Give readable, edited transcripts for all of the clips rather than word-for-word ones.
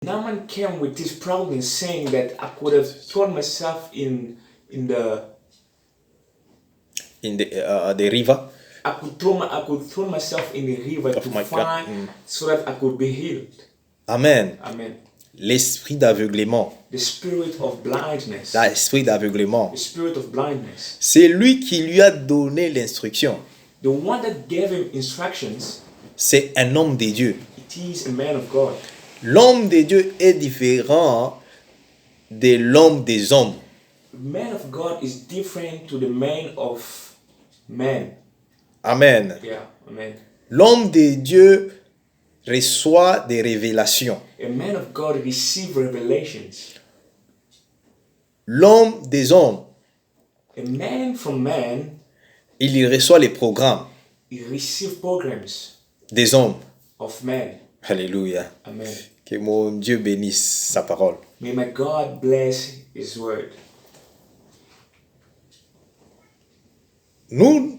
Naaman came with this problem saying that I could have thrown myself in the river I could throw myself in the river of to my find so that I could be healed. Amen. Amen. L'esprit d'aveuglement. The spirit of blindness. L'esprit d'aveuglement. The spirit of blindness. C'est lui qui lui a donné l'instruction. The one that gave him instructions. C'est un homme de Dieu. It is a man of God. L'homme de Dieu est différent de l'homme des hommes. The man of God is different to the man of man. Amen. Yeah, amen. L'homme de Dieu reçoit des révélations. A man of God receives revelations. L'homme des hommes, A man from man, il reçoit les programmes he receives programs des hommes. of man. Alléluia. Amen. Que mon Dieu bénisse sa parole. May my God bless his word. Nous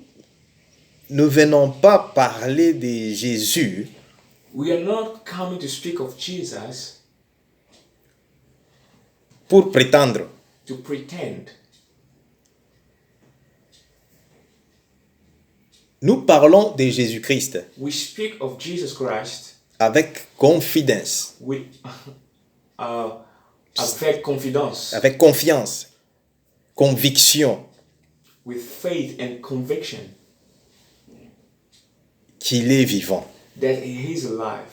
ne venons pas parler de Jésus We are not coming to speak of Jesus pour prétendre. to pretend. Nous parlons de Jésus-Christ We speak of Jesus Christ avec confidence, with avec confidence, avec confiance, conviction with faith and conviction qu'il est vivant. that he is alive.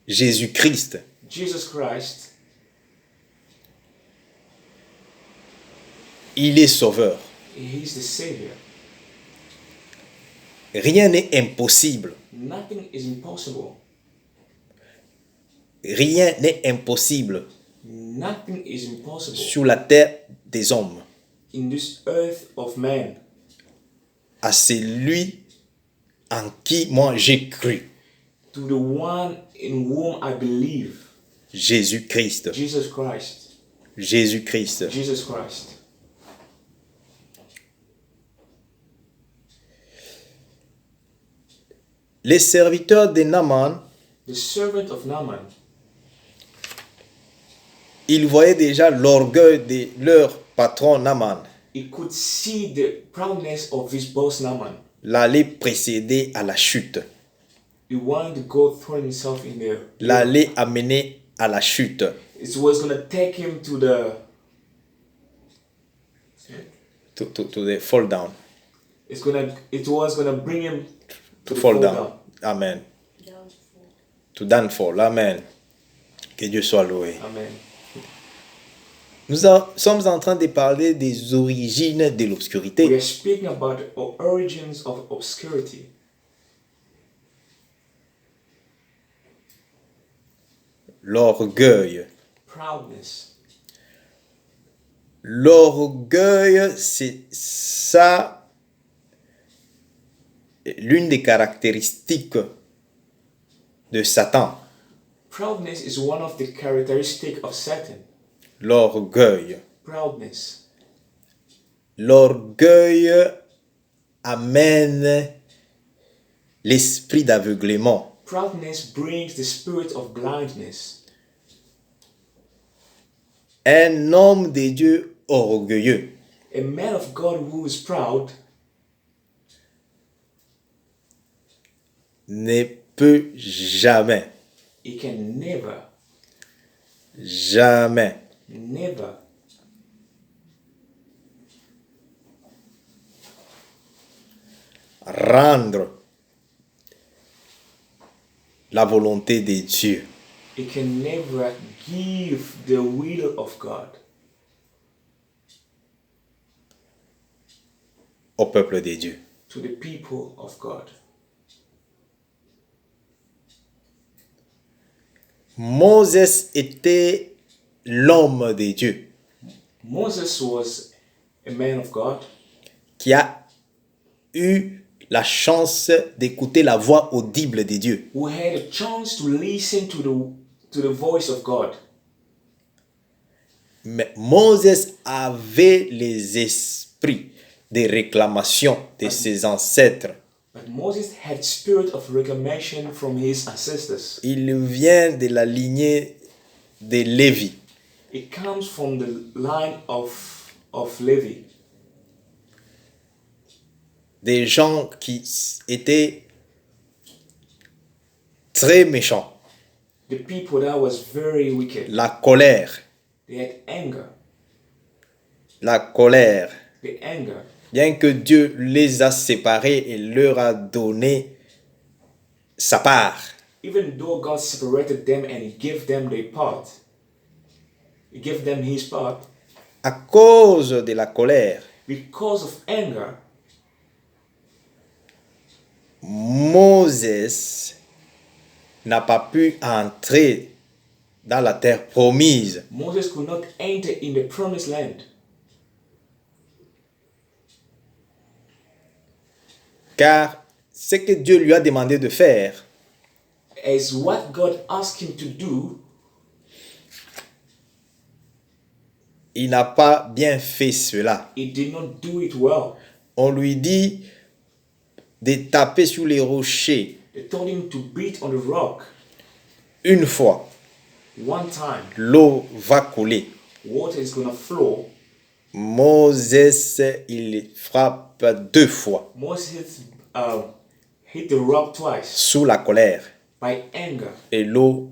Jésus-Christ, Jesus Christ, il est sauveur. he is the Savior. Rien n'est impossible. Nothing is impossible. Rien n'est impossible Nothing is impossible sur la terre des hommes in this earth of man à celui en qui moi j'ai cru. to the one in whom I believe. Jésus-Christ. Jesus Christ. Jésus-Christ. Jesus Christ. Les serviteurs de Naaman, The servant of Naaman, ils voyaient déjà l'orgueil de leur patron Naaman, he could see the proudness of his boss Naaman. l'aller précéder à la chute, He wanted to go throw himself in there. l'aller amener à la chute. It was going to take him to the To the fall down. it was going to bring him To the fall down. Amen. To downfall. Amen. Que Dieu soit loué. Amen. Nous sommes en train de parler des origines de We l'obscurité. are speaking about the origins of obscurity. L'orgueil. Proudness. L'orgueil, c'est ça, l'une des caractéristiques de Satan. Proudness is one of the characteristics of Satan. L'orgueil. Proudness. L'orgueil amène l'esprit d'aveuglement. Proudness brings the spirit of blindness. Un homme de Dieu orgueilleux A man of God who is proud ne peut jamais, he can never rendre la volonté de Dieu he can never give the will of God au peuple de Dieu. to the people of God. Moses était l'homme de Dieu Moses was a man of God qui a eu la chance d'écouter la voix audible de Dieu. who had a chance to listen to the voice of God. Mais Moses avait les esprits de réclamation de ses ancêtres. But Moses had spirit of reclamation from his ancestors. Il vient de la lignée de Lévi. It comes from the line of Levi. Des gens qui étaient très méchants. The people that was very wicked. La colère. They had anger. La colère. The anger. Bien que Dieu les a séparés et leur a donné sa part. Even though God separated them and He gave them their part, He gave them His part. À cause de la colère, Because of anger, Moses n'a pas pu entrer dans la terre promise. Moses could not enter in the promised land. Car ce que Dieu lui a demandé de faire, As what God asked him to do, il n'a pas bien fait cela. he did not do it well. On lui dit de taper sur les rochers They told him to beat on the rock une fois. one time. L'eau va couler. Water is gonna flow. Moses, il frappe 2 fois Moses hit the rock twice sous la colère by anger, et l'eau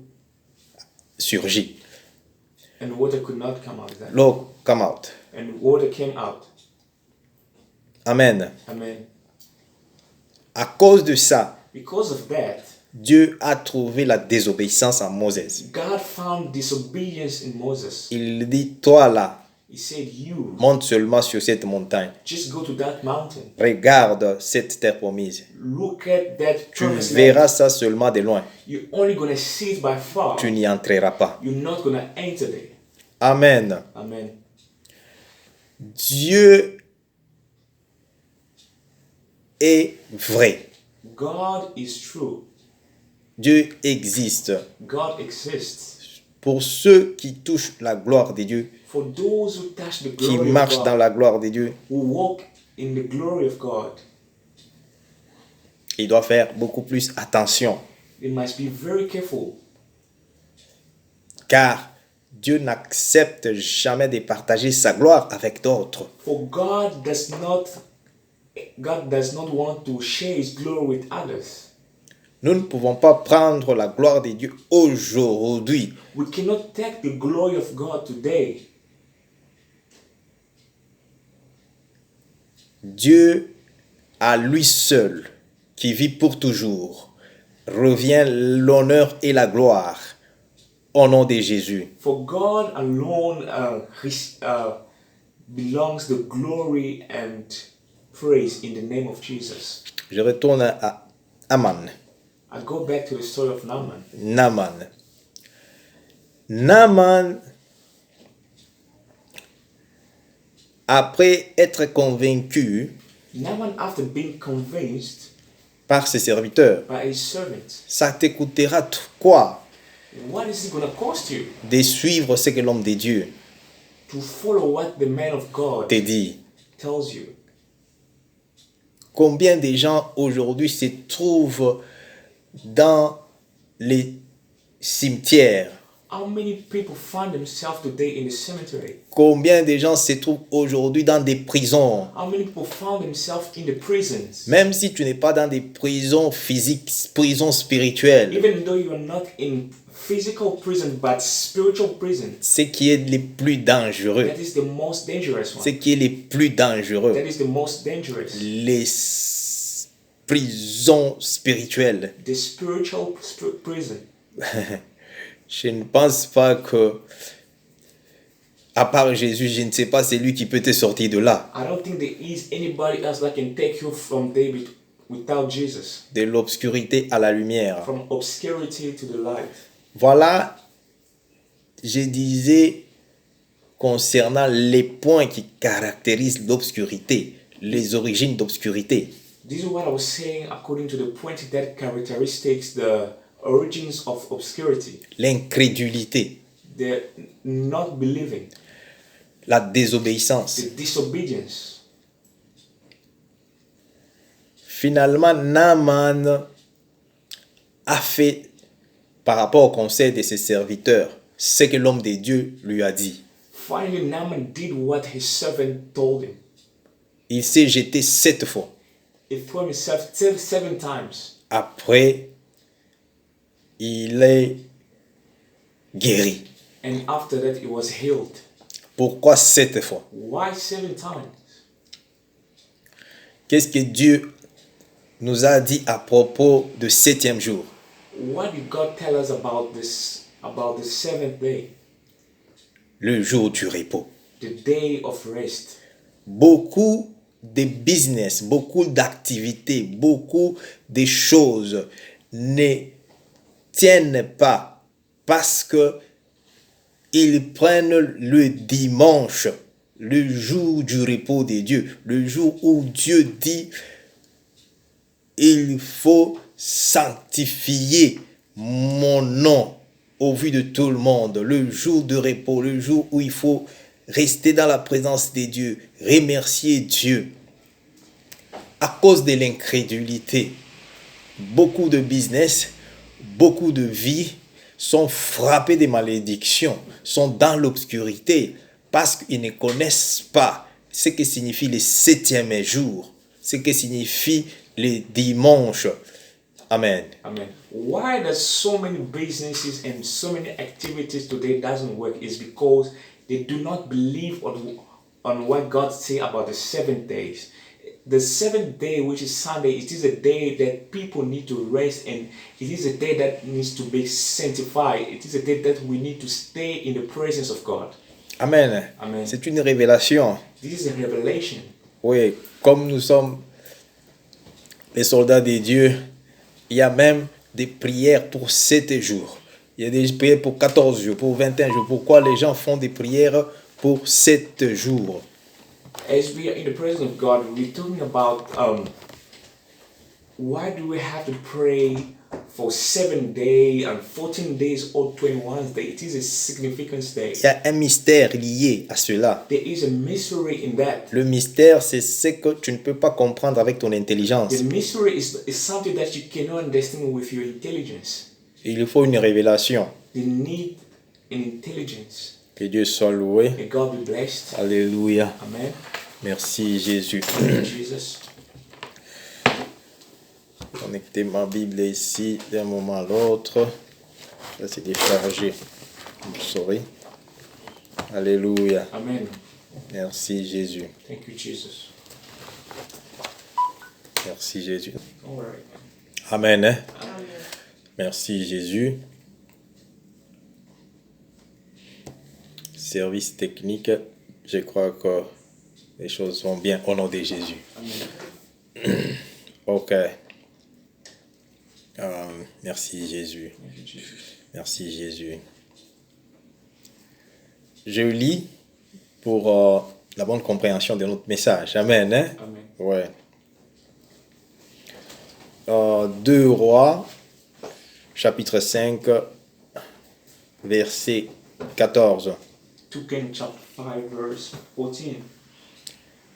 surgit. and water could not come out. Then. L'eau come out. And water came out. Amen. Amen. À cause de ça, Because of that, Dieu a trouvé la désobéissance en Moses. God found disobedience in Moses. Il dit, toi là, He said, "You monte seulement sur cette montagne. just go to that mountain. Regarde cette terre promise. Look at that Tu promised land. verras ça seulement de loin. You're only gonna see it by far. Tu n'y entreras pas. You're not gonna enter there." Amen. Amen. Dieu est vrai. God is true. Dieu existe. God exists. Pour ceux qui touchent la gloire de Dieu, For those who touch the qui glory of marchent dans God, la gloire de Dieu, who walk in the glory of God, ils doivent faire beaucoup plus attention. they must be very careful. Car Dieu n'accepte jamais de partager sa gloire avec d'autres. For God does not want to share His glory with others. Nous ne pouvons pas prendre la gloire de Dieu aujourd'hui We cannot take the glory of God today. Dieu, à lui seul, qui vit pour toujours, revient l'honneur et la gloire au nom de Jésus. For God alone belongs the glory and praise in the name of Jesus. Je retourne à Aman. I go back to the story of Naaman. Naaman, après être convaincu Naaman, after being convinced par ses serviteurs, by his servants, ça te coûtera quoi what is it going to cost you de suivre ce que l'homme de Dieu to follow what the man of God te dit? tells you? Combien de gens aujourd'hui se trouvent dans les cimetières? How many people find themselves today in the cemetery? Combien de gens se trouvent aujourd'hui dans des prisons? How many people found themselves in the prisons? Même si tu n'es pas dans des prisons physiques, prisons spirituelles, Even though you are not in physical prison but spiritual prison, ce qui est le plus dangereux, that is the most dangerous one. ce qui est le plus dangereux, That is the most dangerous. les prisons spirituelles. The spiritual prison. Je ne pense pas que, à part Jésus, je ne sais pas c'est lui qui peut te sortir de là, I don't think there is anybody else that can take you from David without Jesus. de l'obscurité à la lumière. From obscurity to the light. Voilà, je disais concernant les points qui caractérisent l'obscurité, les origines d'obscurité. This is what I was saying according to the point that characteristics the origins of obscurity. L'incrédulité, The not believing, la désobéissance, the disobedience, Finalement, Naaman a fait, par rapport au conseil de ses serviteurs, ce que l'homme de Dieu lui a dit. Finally, Naaman did what his servant told him. Il s'est jeté 7 fois. He threw himself 7 times. Après, il est guéri. And after that, he was healed. Pourquoi 7 fois? Why 7 times? Qu'est-ce que Dieu nous a dit à propos du 7e jour? What did God tell us about the 7th day? Le jour du repos. The day of rest. Beaucoup de business, beaucoup d'activités, beaucoup de choses ne tiennent pas parce que ils prennent le dimanche, le jour du repos de Dieu, le jour où Dieu dit il faut sanctifier mon nom au vu de tout le monde, le jour de repos, le jour où il faut rester dans la présence de Dieu, remercier Dieu. À cause de l'incrédulité, beaucoup de business, beaucoup de vies sont frappés de malédictions, sont dans l'obscurité parce qu'ils ne connaissent pas ce que signifie le 7e jour, ce que signifie le dimanche. Amen. Amen. Why does so many businesses and so many activities today doesn't work is because they do not believe on what God say about the 7 days. The 7th day, which is Sunday, it is a day that people need to rest, and it is a day that needs to be sanctified. It is a day that we need to stay in the presence of God. Amen. Amen. C'est une révélation. This is a revelation. Oui, comme nous sommes les soldats de Dieu, il y a même des prières pour 7 jours. Il y a des prières pour 14 jours, pour 21 jours. Pourquoi les gens font des prières pour 7 jours? As we are in the presence of God, we're talking about why do we have to pray for 7 days and 14 days or 21 days? It is a significant day. Il y a un mystère lié à cela. There is a mystery in that. Le mystère, c'est ce que tu ne peux pas comprendre avec ton intelligence. The mystery is something that you cannot understand with your intelligence. Il faut une révélation. You need an intelligence. Que Dieu soit loué. May God be blessed. Alléluia. Amen. Merci Jésus. Jesus. Connecter ma Bible ici d'un moment à l'autre. Ça c'est déchargé. Sorry. Alléluia. Amen. Merci Jésus. Thank you, Jesus. Merci Jésus. All right. Amen. Amen. Merci Jésus. Service technique, je crois que les choses vont bien au nom de Jésus. Amen. Ok. Merci Jésus. Thank you, Jesus. Merci Jésus. Je lis pour la bonne compréhension de notre message. Amen. Hein? Amen. Ouais. 2 Rois, chapitre 5, verset 14. 2 Kings chapter 5 verse 14.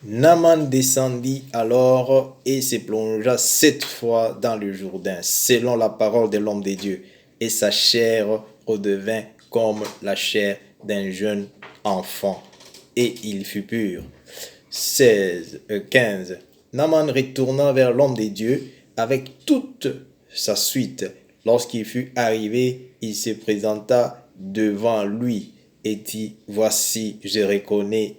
Naaman descendit alors et se plongea 7 fois dans le Jourdain, selon la parole de l'homme de Dieu, et sa chair redevint comme la chair d'un jeune enfant, et il fut pur. 15. Naaman retourna vers l'homme de Dieu avec toute sa suite. Lorsqu'il fut arrivé, il se présenta devant lui et dit, voici, je reconnais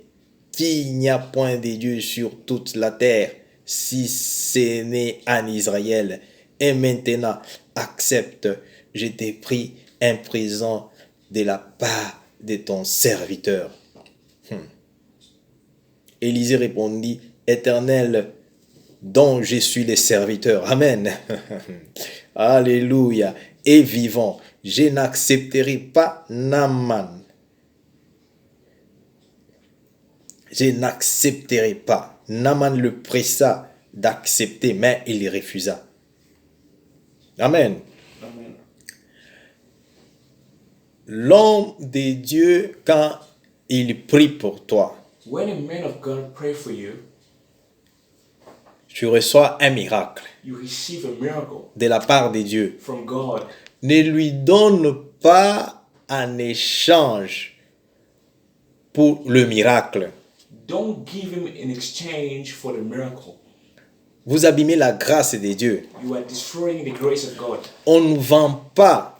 qu'il n'y a point de Dieu sur toute la terre, si ce n'est en Israël. Et maintenant, accepte, je t'ai pris un présent de la part de ton serviteur. Élisée répondit, Éternel, dont je suis le serviteur. Amen. Alléluia. Et vivant, je n'accepterai pas Naaman. Je n'accepterai pas. Naaman le pressa d'accepter, mais il refusa. Amen. Amen. L'homme de Dieu, quand il prie pour toi, When a man of God pray for you, tu reçois un miracle you receive a miracle de la part de Dieu. from God. Ne lui donne pas un échange pour le miracle. Don't give him in exchange for the miracle. Vous abîmez la grâce de Dieu. You are destroying the grace of God. On ne vend pas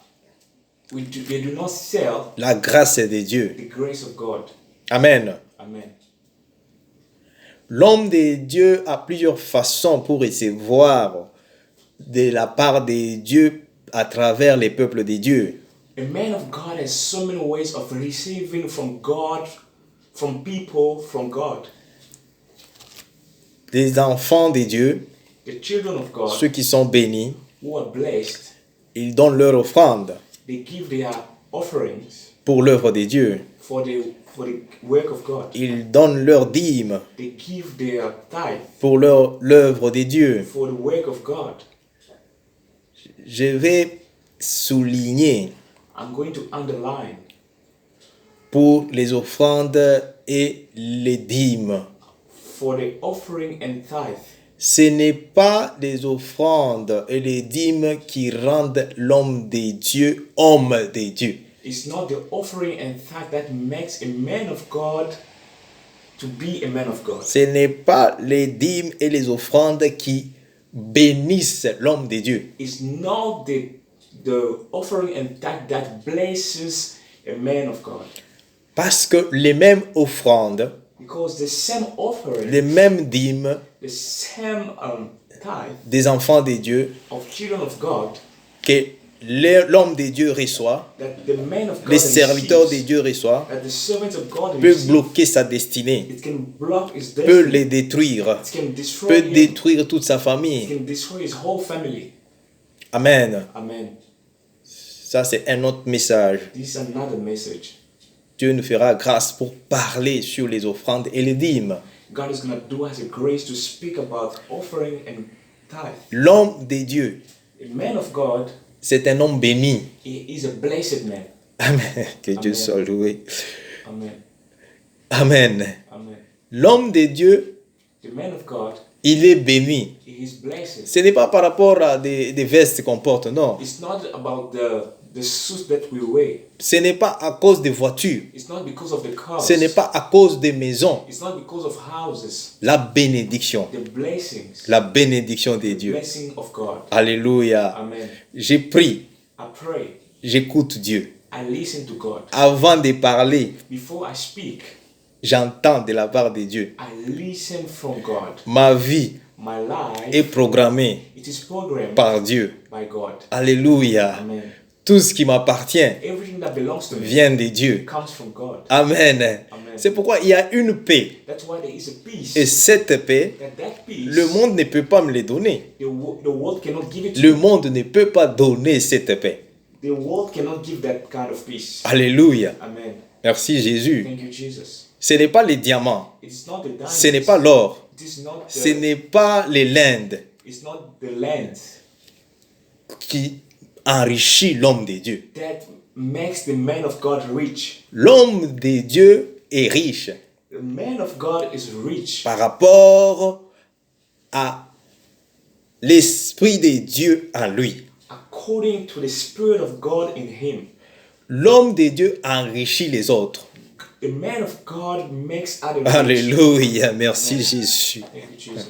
They do not sell la grâce de Dieu. the grace of God. Amen. Amen. L'homme de Dieu a plusieurs façons pour recevoir de la part de Dieu à travers les peuples de Dieu. A man of God has so many ways of receiving from God, from people, from God. Les enfants de Dieu, The children of God ceux qui sont bénis, who are blessed, ils donnent leur offrande they give their offerings pour l'œuvre de Dieu. for the work of God. Ils donnent leur dîme They give their tithe pour l'œuvre de Dieu. for the work of God. Je vais souligner I'm going to underline pour les offrandes et les dîmes. for the offering and tithe. Ce n'est pas les offrandes et les dîmes qui rendent l'homme de Dieu homme de Dieu. It's not the offering and tithe that makes a man of God to be a man of God. Ce n'est pas les dîmes et les offrandes qui bénissent l'homme de Dieu. It's not the offering and tithe that blesses a man of God. Parce que les mêmes offrandes, Because the same offering, les mêmes dîmes the same tithe des enfants de Dieu of children of God que l'homme de Dieu reçoit, that the man of God les serviteurs de receives, Dieu reçoivent, that the servants of God peut receive, bloquer sa destinée, it can block his peut destiny, les détruire, it can destroy peut him, détruire toute sa it famille. can destroy his whole family. Amen. Amen. Ça, c'est un autre message. This is another message. Dieu nous fera grâce pour parler sur les offrandes et les dîmes. God is going to do us a grace to speak about offering and tithe. L'homme de Dieu, A man of God, c'est un homme béni. he is a blessed man. Amen. Que Dieu Amen. soit loué. Amen. Amen. Amen. L'homme de Dieu, The man of God, il est béni. he is blessed. Ce n'est pas par rapport à des vestes qu'on porte, non. It's not about the suits that we wear. Ce n'est pas à cause des voitures. It's not because of the cars. Ce n'est pas à cause des maisons. It's not because of houses. La bénédiction. The blessings. La bénédiction de The Dieu. blessing of God. Alléluia. Amen. J'ai pris, I pray. j'écoute Dieu. I listen to God. Avant de parler, Before I speak, j'entends de la part de Dieu. I listen from God. Ma vie My life, est programmée it is programmed par Dieu. by God. Alléluia. Amen. Tout ce qui m'appartient Everything that belongs to me vient de Dieu. comes from God. Amen. C'est pourquoi il y a une paix. That's why there is a peace. Et cette paix, That peace, le monde ne peut pas me le donner. the world cannot give it to Le you. monde ne peut pas donner cette paix. The world cannot give that kind of peace. Alléluia. Amen. Merci Jésus. Thank you, Jesus. Ce n'est pas les diamants. It is not the diamonds. Ce n'est pas l'or. It is not Ce n'est pas les lindes it's not the land qui enrichit l'homme de Dieu. that makes the man of God rich. L'homme de Dieu est riche The man of God is rich par rapport à l'Esprit de Dieu en lui. according to the Spirit of God in him. L'homme de Dieu enrichit les autres. The man of God makes others rich. Alléluia. Merci Jésus. Thank you, Jesus.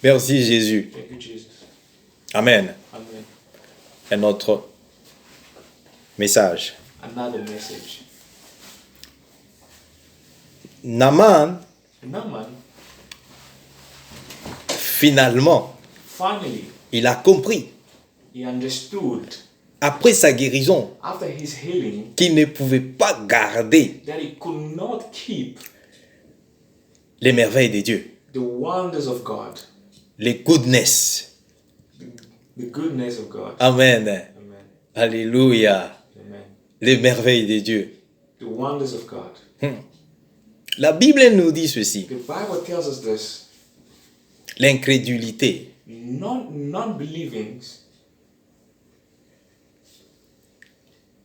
Merci Jésus. Thank you, Jesus. Amen. Amen. Un autre message. Another message. Naaman, Naaman, finalement, finally, il a compris, he understood après sa guérison, after his healing qu'il ne pouvait pas garder that he could not keep les merveilles de Dieu, the wonders of God, les goodness. the goodness of God. Amen. Amen. Alléluia. Amen. Les merveilles de Dieu. The wonders of God. La Bible nous dit ceci. The Bible tells us this. L'incrédulité Non-believing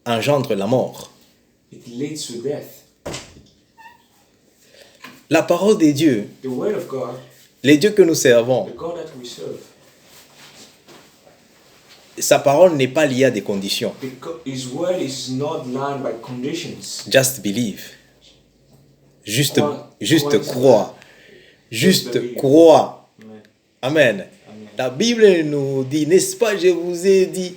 engendre la mort. it leads to death. La parole de Dieu The word of God Les dieux que nous servons, the God that we serve, sa parole n'est pas liée à des conditions. His word is not lined by conditions. Just believe. Juste Crois. crois. Juste believe. crois. Amen. Amen. Amen. La Bible nous dit, n'est-ce pas, je vous ai dit,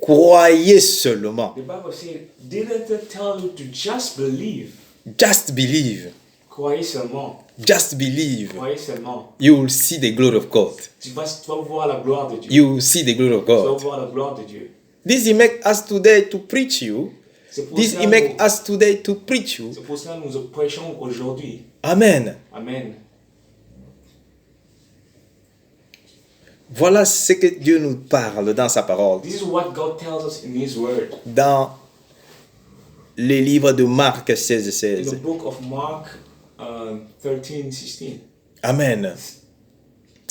croyez seulement. The Bible says, didn't it tell you to just believe? Just believe. Croyez seulement. Just believe. Croyez seulement. You will see the glory of God. Tu vas voir la gloire de Dieu. You will see the glory of Tu vas God. voir la gloire de Dieu. This he make us today to preach you. C'est pour This cela he make nous- us today to preach you. c'est pour cela que nous prêchons aujourd'hui. Amen. Amen. Voilà ce que Dieu nous parle dans sa parole. This is what God tells us in His Word. Dans le livre de Marc 16, In 16. the book of Mark 13:16. Amen.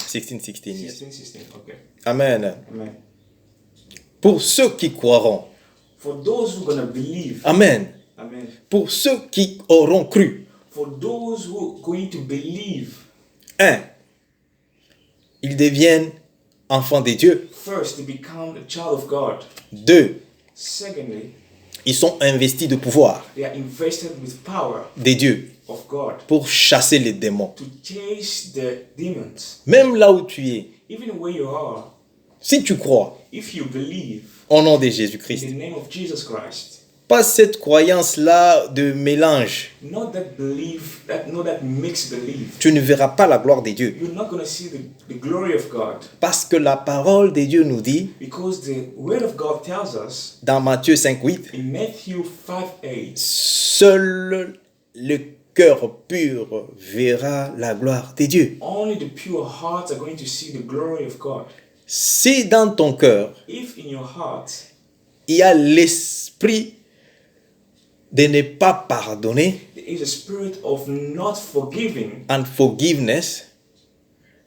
16, 16, yes. 16:16. Okay. Amen. Amen. Pour ceux qui croiront. For those who are going to believe. Amen. Amen. Pour ceux qui auront cru. For those who are going to believe. 1. Ils deviennent enfants de Dieu. First, they become a child of God. 2. Secondly, Ils sont investis de pouvoir they are invested with power de Dieu of God pour chasser les démons. to chase the demons. Même là où tu es, Even where you are, si tu crois if you believe au nom de in Jésus-Christ, the name of Jesus Christ, pas cette croyance-là de mélange, not that belief, not that mixed belief, tu ne verras pas la gloire de Dieu. you're not going to see the glory of God, Parce que la parole de Dieu nous dit, because the word of God tells us dans Matthieu 5:8, in Matthew 5:8, seul le cœur pur verra la gloire de Dieu. only the pure hearts are going to see the glory of God. Si dans ton cœur, If in your heart il y a l'esprit de ne pas pardonner, there is a spirit of not forgiving, unforgiveness,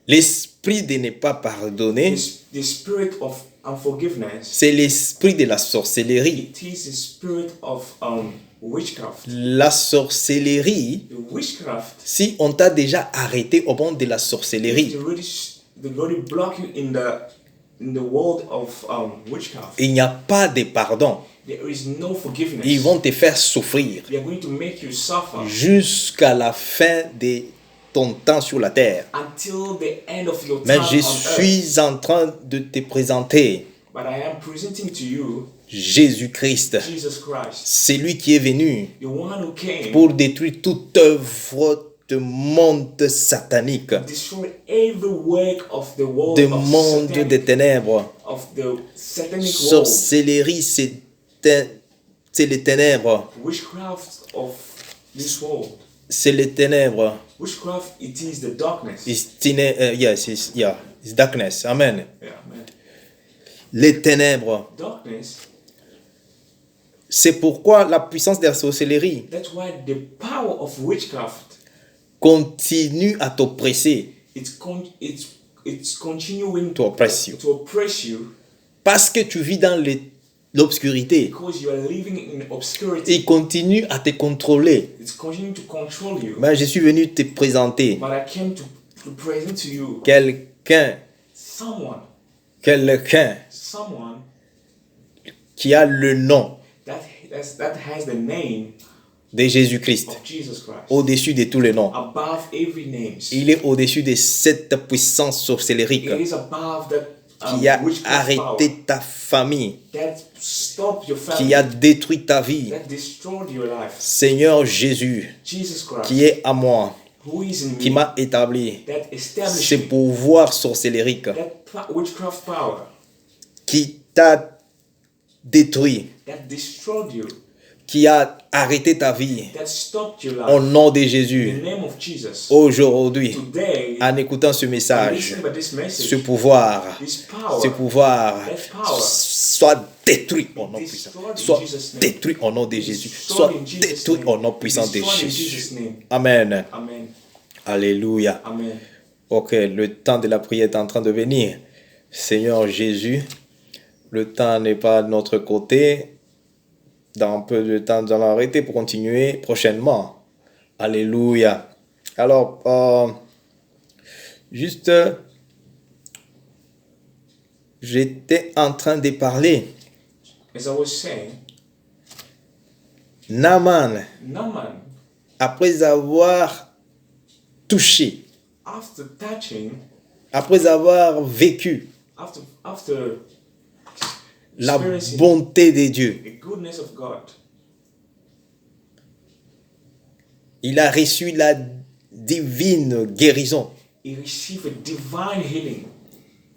l'esprit de ne pas pardonner, the spirit of unforgiveness, c'est l'esprit de la sorcellerie. it is the spirit of witchcraft. La sorcellerie, The witchcraft, si on t'a déjà arrêté au monde de la sorcellerie, they already block you in the world of witchcraft. il n'y a pas de pardon. There is no forgiveness. Ils vont te faire souffrir They are going to make you suffer jusqu'à la fin de ton temps sur la terre. until the end of your Mais time je on earth. suis en train de te présenter But I am presenting to you Jésus-Christ. Jesus Christ, C'est lui qui est venu the one who came pour détruire toute œuvre de monde satanique, to destroy every work of the world de of, monde satanic, des ténèbres. of the satanic world. Sorcellerie, c'est les ténèbres. Witchcraft of this world. C'est les ténèbres. Witchcraft, it is the darkness. It's darkness. Amen. Yeah, man. Les ténèbres. Darkness. C'est pourquoi la puissance de la sorcellerie That's why the power of witchcraft, continue à t'oppresser it's continuing To oppress you. to oppress you parce que tu vis dans l'obscurité. because you are living in obscurity. Il continue à te contrôler. It's continuing to control you. Mais je suis venu te présenter But I came to present to you quelqu'un someone qui a le nom that has the name de Jésus-Christ of Jesus Christ au-dessus de tous les noms. above every name. Il est au-dessus de cette puissance sorcellérique It is above that qui a witchcraft power arrêté ta famille, that stopped your family, qui a détruit ta vie. that destroyed your life. Seigneur Jésus, Jesus Christ, qui est à moi, who is in qui me, m'a établi, that established ce me, pouvoir sorcellérique that witchcraft power qui t'a détruit, that destroyed you, qui a arrêté ta vie, that stopped your au life. nom de In the Jésus, name of Jesus, aujourd'hui, today, en écoutant ce message, listen by this message, ce pouvoir this power, soit détruit au nom puissant. Soit détruit au nom de Jésus. Soit détruit au nom puissant de Jésus. Amen. Amen. Alléluia. Amen. Ok, le temps de la prière est en train de venir. Seigneur Jésus, le temps n'est pas de notre côté. Dans un peu de temps, nous allons arrêter pour continuer prochainement. Alléluia. Alors, Juste, j'étais en train de parler. As I was saying, Naaman, Naaman, après avoir touché, after touching, après avoir vécu after la experiencing bonté de Dieu, the goodness of God, il a reçu la divine guérison, he received a divine healing.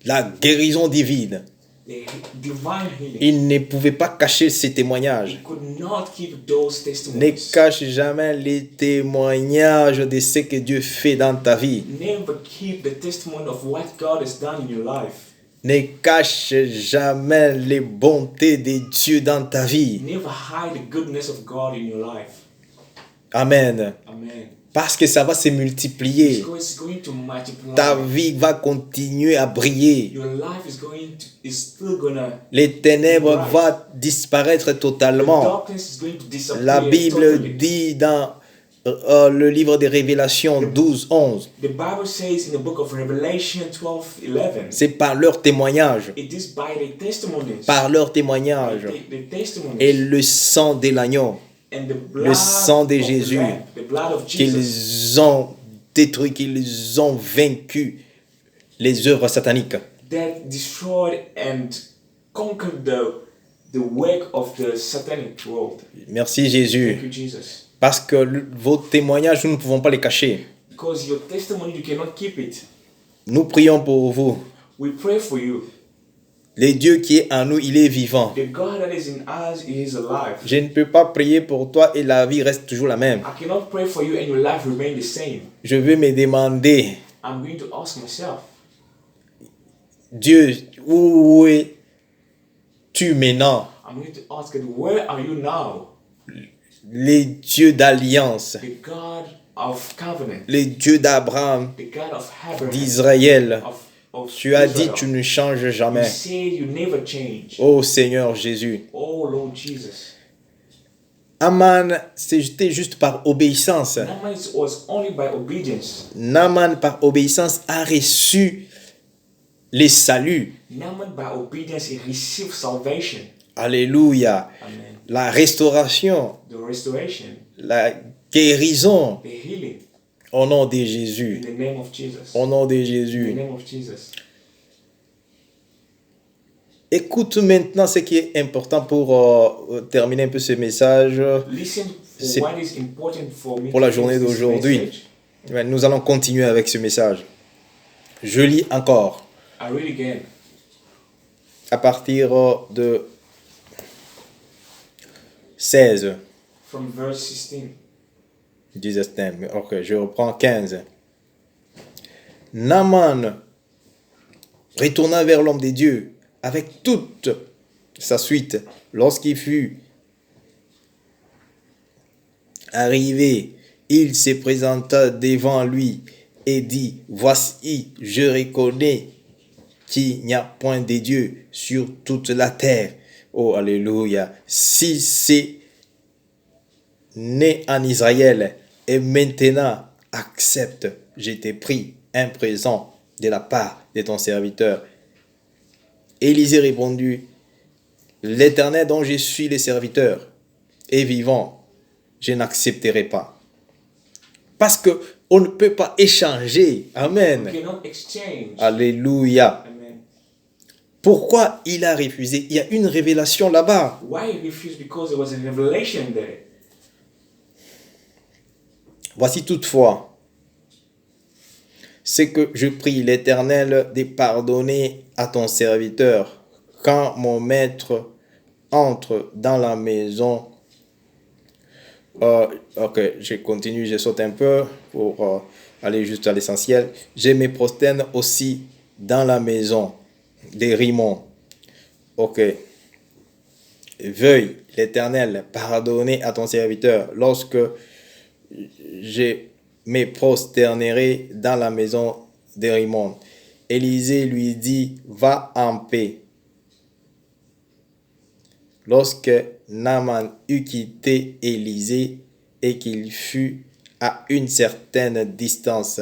la guérison divine. The divine healing. Il ne pouvait pas cacher ses témoignages. He could not keep those Ne testimonies. cache jamais les témoignages de ce que Dieu fait dans ta vie. Never keep the testimony of what God has done in your life. Ne cache jamais les bontés de Dieu dans ta vie. Never hide the goodness of God in your life. Amen. Amen. Parce que ça va se multiplier. It's going to multiply. Ta vie va continuer à briller. Your life is still gonna. Les ténèbres Right. vont disparaître The totalement. darkness is going to disappear. La Bible totally. dit dans le livre des Révélations 12, 11, The Bible says in the book of Revelation 12:11. c'est par leur témoignage, It is by the testimonies. par leur témoignage The testimonies. et le sang de l'agneau And the blood sang de of the Jésus Lamb, the blood of Jesus, qu'ils ont détruit, qu'ils ont vaincu les œuvres sataniques. that destroyed and conquered the work of the satanic world. Merci Jésus. Thank you, Jesus. Parce que vos témoignages, nous ne pouvons pas les cacher. Because your testimony, you cannot keep it. Nous prions pour vous. We pray for you. Le Dieu qui est en nous, il est vivant. The God that is in us is alive. Je ne peux pas prier pour toi et la vie reste toujours la même. I cannot pray for you and your life remain the same. Je vais me demander, I'm going to ask myself, Dieu, où es-tu maintenant? I'm going to ask God, where are you now? Les dieux d'alliance, The God of covenant, les dieux d'Abraham, the God of Abraham, d'Israël. of Tu as dit, Israel. tu ne changes You jamais. say you never change. Ô Seigneur Jésus. Oh Lord Jesus. Aman, c'était juste par obéissance. Naaman was only by obedience. Naaman, par obéissance, a reçu les saluts. Naaman by obedience he received salvation. Alléluia. Amen. La restauration, The restoration, la guérison the healing au nom de in Jésus. the name of Jesus. Au nom de In the Jésus. name of Jesus. Écoute maintenant ce qui est important pour terminer un peu ce message. Listen C'est for what is important for me pour la to journée finish this d'aujourd'hui. message. Ouais, nous allons continuer avec ce message. Je lis encore I read again à partir de 16. from verse 16. Jesus name. Ok, je reprends 15. Naaman retourna vers l'homme des dieux avec toute sa suite. Lorsqu'il fut arrivé, il se présenta devant lui et dit, voici, je reconnais qu'il n'y a point de Dieu sur toute la terre. Oh, alléluia. Si c'est né en Israël et maintenant accepte, je t'ai pris un présent de la part de ton serviteur. Élisée répondit, l'Éternel dont je suis le serviteur est vivant, je n'accepterai pas. Parce que on ne peut pas échanger. Amen. We cannot exchange. Alléluia. Amen. Pourquoi il a refusé? Il y a une révélation là-bas. Why he refused? Because there was a revelation there. Voici toutefois ce que je prie l'Éternel de pardonner à ton serviteur quand mon maître entre dans la maison. Ok, je continue, je saute un peu pour aller juste à l'essentiel. Je me prosterne aussi dans la maison des Rimon. Ok. Veuille l'Éternel pardonner à ton serviteur lorsque je me prosternerai dans la maison de Rimon. Élisée lui dit, va en paix. Lorsque Naaman eut quitté Élisée et qu'il fut à une certaine distance,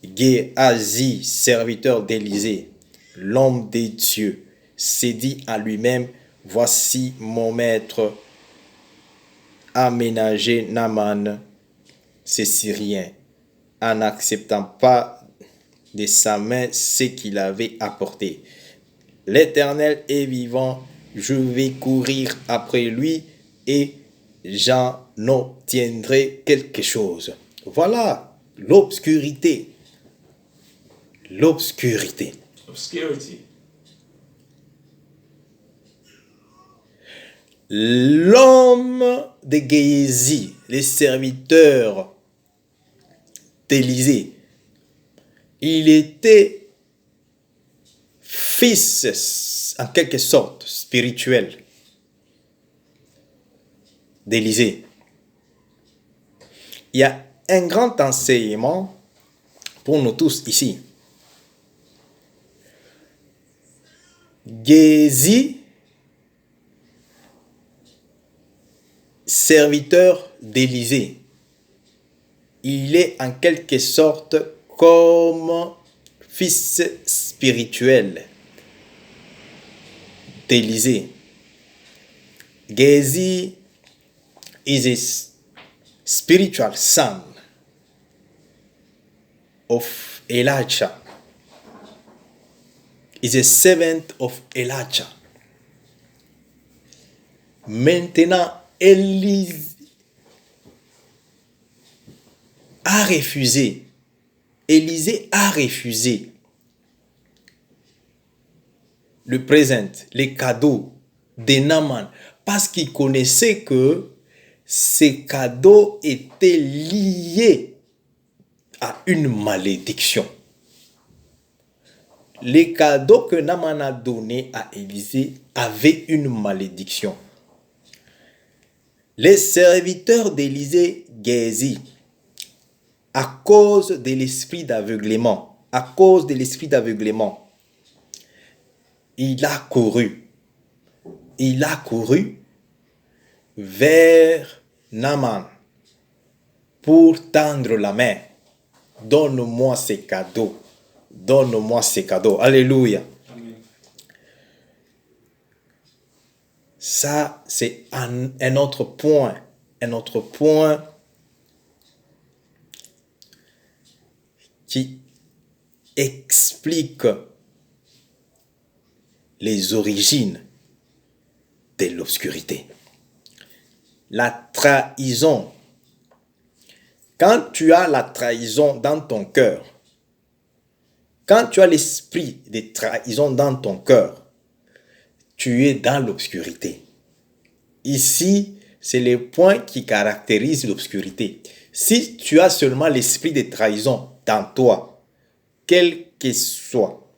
Géasi, serviteur d'Élysée, l'homme des dieux, s'est dit à lui-même, voici mon maître a ménagé Naaman, c'est Syrien, en n'acceptant pas de sa main ce qu'il avait apporté. L'Éternel est vivant, je vais courir après lui et j'en obtiendrai quelque chose. Voilà l'obscurité. L'obscurité. Obscurity. L'homme de Géasi, les serviteurs d'Élysée, il était fils, en quelque sorte, spirituel d'Élysée. Il y a un grand enseignement pour nous tous ici. Géasi, serviteur d'Élysée, il est en quelque sorte comme fils spirituel d'Élysée. Géasi is a spiritual son of Elijah. Is a servant of Elijah. Maintenant, Élysée a refusé. Élysée a refusé le présent, les cadeaux de Naaman, parce qu'il connaissait que ces cadeaux étaient liés à une malédiction. Les cadeaux que Naaman a donnés à Élysée avaient une malédiction. Les serviteurs d'Élysée, Géasi, à cause de l'esprit d'aveuglement, il a couru vers Naaman pour tendre la main. Donne-moi ces cadeaux. Donne-moi ces cadeaux. Alléluia. Amen. Ça, c'est un autre point. Un autre point qui explique les origines de l'obscurité. La trahison. Quand tu as la trahison dans ton cœur, quand tu as l'esprit de trahison dans ton cœur, tu es dans l'obscurité. Ici, c'est le point qui caractérise l'obscurité. Si tu as seulement l'esprit de trahison dans toi, quel que soit,